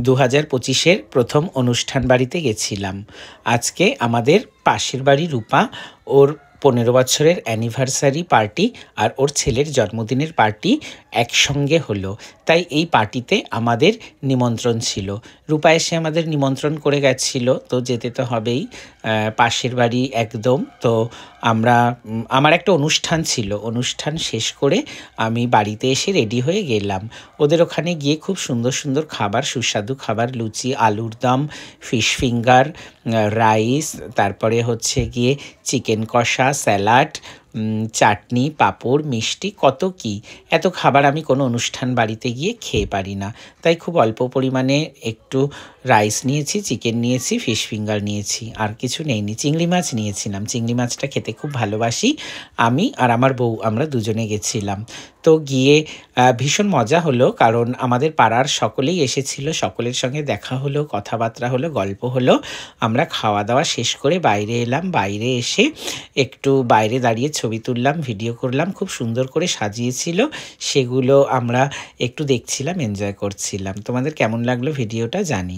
2025-এর প্রথম অনুষ্ঠান বাড়িতে গেছিলাম। আজকে আমাদের পাশের বাড়ি রূপা ওর 15 বছরের অ্যানিভার্সারি পার্টি আর ওর ছেলের জন্মদিনের পার্টি একসঙ্গে হলো। তাই এই পার্টিতে আমাদের নিমন্ত্রণ ছিল। রূপা এসে আমাদের নিমন্ত্রণ করে গেছিল, তো যেতে তো হবেই, পাশের বাড়ি একদম। তো আমার একটা অনুষ্ঠান ছিল, অনুষ্ঠান শেষ করে আমি বাড়িতে এসে রেডি হয়ে গেলাম। ওদের ওখানে গিয়ে খুব সুন্দর সুন্দর খাবার, সুস্বাদু খাবার, লুচি, আলুর দম, ফিশ ফিঙ্গার, রাইস, তারপরে হচ্ছে গিয়ে চিকেন কষা, স্যালাড, চাটনি, পাঁপড়, মিষ্টি, কত কি। এত খাবার আমি কোনো অনুষ্ঠান বাড়িতে গিয়ে খেয়ে পারি না। তাই খুব অল্প পরিমাণে একটু রাইস নিয়েছি, চিকেন নিয়েছি, ফিশ ফিঙ্গার নিয়েছি, আর কিছু নেইনি। চিংড়ি মাছ নিয়েছিলাম, চিংড়ি মাছটা খেতে খুব ভালোবাসি আমি, আর আমার বউ, আমরা দুজনে গেছিলাম। তো গিয়ে ভীষণ মজা হলো, কারণ আমাদের পাড়ার সকলেই এসেছিল, সকলের সঙ্গে দেখা হলো, কথাবার্তা হলো, গল্প হলো। আমরা খাওয়া দাওয়া শেষ করে বাইরে এলাম। বাইরে এসে একটু বাইরে দাঁড়িয়ে ছবি তুললাম, ভিডিও করলাম। খুব সুন্দর করে সাজিয়েছিল, সেগুলো আমরা একটু দেখছিলাম, এনজয় করছিলাম। তোমাদের কেমন লাগলো ভিডিওটা জানিও।